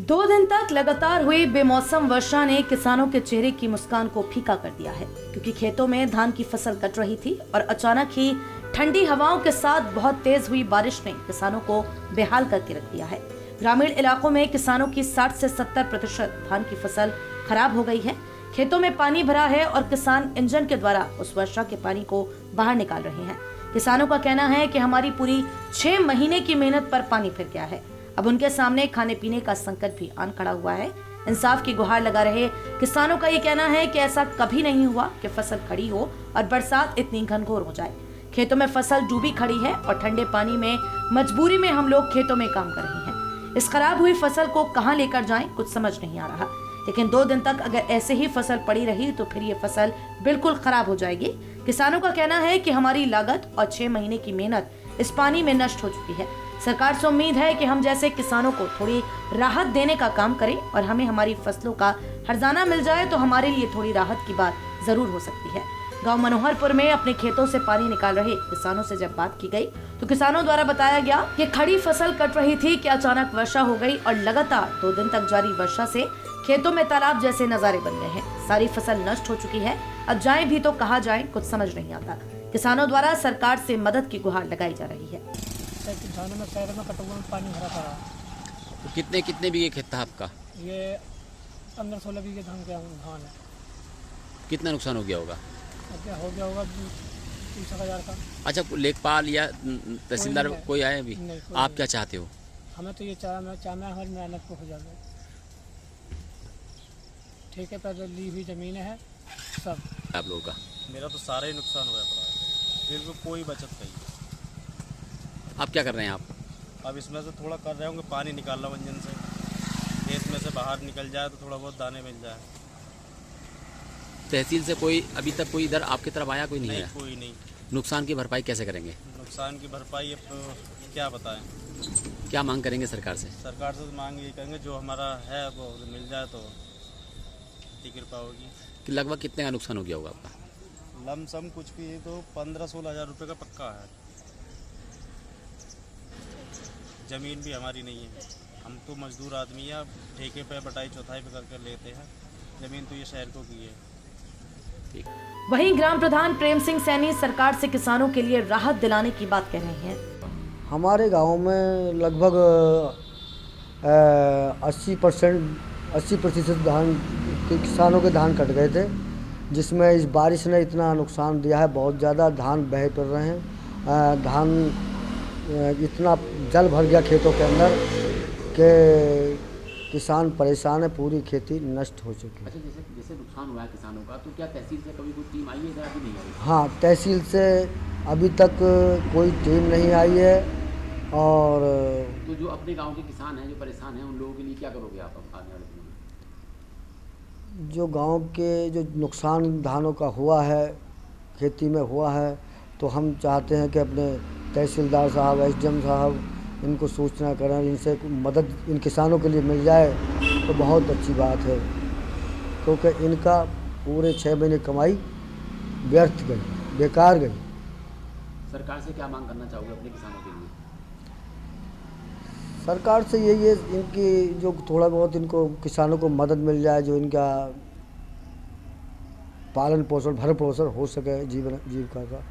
2 दिन तक लगातार हुई बेमौसम वर्षा ने किसानों के चेहरे की मुस्कान को फीका कर दिया है, क्योंकि खेतों में धान की फसल कट रही थी और अचानक ही ठंडी हवाओं के साथ बहुत तेज हुई बारिश ने किसानों को बेहाल करके रख दिया है। ग्रामीण इलाकों में किसानों की 60 से 70% धान की फसल खराब हो गई है। खेतों में पानी भरा है और किसान इंजन के द्वारा उस वर्षा के पानी को बाहर निकाल रहे हैं। किसानों का कहना है कि हमारी पूरी 6 महीने की मेहनत पर पानी फिर गया है। अब उनके सामने खाने पीने का संकट भी आन खड़ा हुआ है। इंसाफ की गुहार लगा रहे किसानों का ये कहना है कि ऐसा कभी नहीं हुआ कि फसल खड़ी हो और बरसात इतनी घनघोर हो जाए। खेतों में फसल डूबी खड़ी है और ठंडे पानी में मजबूरी में हम लोग खेतों में काम कर रहे हैं। इस खराब हुई फसल को कहां लेकर जाएं कुछ समझ नहीं आ रहा, लेकिन 2 दिन तक अगर ऐसे ही फसल पड़ी रही तो फिर ये फसल बिल्कुल खराब हो जाएगी। किसानों का कहना है कि हमारी लागत और 6 महीने की मेहनत इस पानी में नष्ट हो चुकी है। सरकार से उम्मीद है कि हम जैसे किसानों को थोड़ी राहत देने का काम करें और हमें हमारी फसलों का हर्जाना मिल जाए तो हमारे लिए थोड़ी राहत की बात जरूर हो सकती है। गांव मनोहरपुर में अपने खेतों से पानी निकाल रहे किसानों से जब बात की गई तो किसानों द्वारा बताया गया कि खड़ी फसल कट रही थी कि अचानक वर्षा हो गई और लगातार 2 दिन तक जारी वर्षा से खेतों में तालाब जैसे नजारे बन गए हैं। सारी फसल नष्ट हो चुकी है। अब जाएं भी तो कहाँ जाएं कुछ समझ नहीं आता। किसानों द्वारा सरकार से मदद की गुहार लगाई जा रही है। धानों में शहरों में कटुआ में पानी भरा पड़ा। तो कितने बीघे खेत था आपका? ये 15-16 बीघे धान है। कितना नुकसान हो गया होगा? क्या हो गया होगा 30,000 का। अच्छा, लेखपाल या तहसीलदार कोई आए अभी? आप क्या चाहते हो? हमें तो ये चाहना हमारी मेहनत को हो जाए। ठेके पर ली हुई जमीन है सब। आप लोगों का? मेरा तो सारा ही नुकसान हुआ पड़ा है, फिर भी कोई बचत नहीं। आप क्या कर रहे हैं आप? अब इसमें से थोड़ा कर रहे होंगे, पानी निकाल रहा हूँ इंजन से, खेत में से बाहर निकल जाए तो थोड़ा बहुत दाने मिल जाए। तहसील से कोई अभी तक कोई इधर आपकी तरफ आया? कोई नहीं आया? कोई नहीं। नुकसान की भरपाई कैसे करेंगे? नुकसान की भरपाई अब तो क्या बताएं। क्या मांग करेंगे सरकार से? सरकार से तो मांग ये करेंगे जो हमारा है वो मिल जाए तो कृपा होगी। कि लगभग कितने का नुकसान हो गया होगा आपका? लमसम कुछ भी तो 15-16 हज़ार रुपये का पक्का है। ज़मीन भी हमारी नहीं है, हम तो मजदूर आदमी हैं, ठेके पे बटाई चौथाई पे करके लेते हैं। ज़मीन तो ये शहर को की है। वहीं ग्राम प्रधान प्रेम सिंह सैनी सरकार से किसानों के लिए राहत दिलाने की बात कह रहे हैं। हमारे गांव में लगभग 80% धान किसानों के धान कट गए थे, जिसमें इस बारिश ने इतना नुकसान दिया है। बहुत ज़्यादा धान बह पड़ रहे हैं। धान इतना जल भर गया खेतों के अंदर कि किसान परेशान है, पूरी खेती नष्ट हो चुकी है। अच्छा, जैसे नुकसान हुआ है किसानों का, तो क्या तहसील से कभी कोई टीम आई है इधर? अभी नहीं आई? हाँ, तहसील से अभी तक कोई टीम नहीं आई है। और तो जो अपने गांव के किसान हैं जो परेशान हैं, उन लोगों के लिए क्या करोगे आप आने वाले दिनों में? जो गांव के जो नुकसान धानों का हुआ है, खेती में हुआ है, तो हम चाहते हैं कि अपने तहसीलदार साहब, SDM साहब इनको सूचना करें, इनसे मदद इन किसानों के लिए मिल जाए तो बहुत अच्छी बात है, क्योंकि इनका पूरे 6 महीने कमाई व्यर्थ गई, बेकार गई। सरकार से क्या मांग करना चाहोगे अपने किसानों के लिए? सरकार से यही है इनकी जो थोड़ा बहुत इनको किसानों को मदद मिल जाए, जो इनका पालन पोषण भरण पोषण हो सके जीविका का।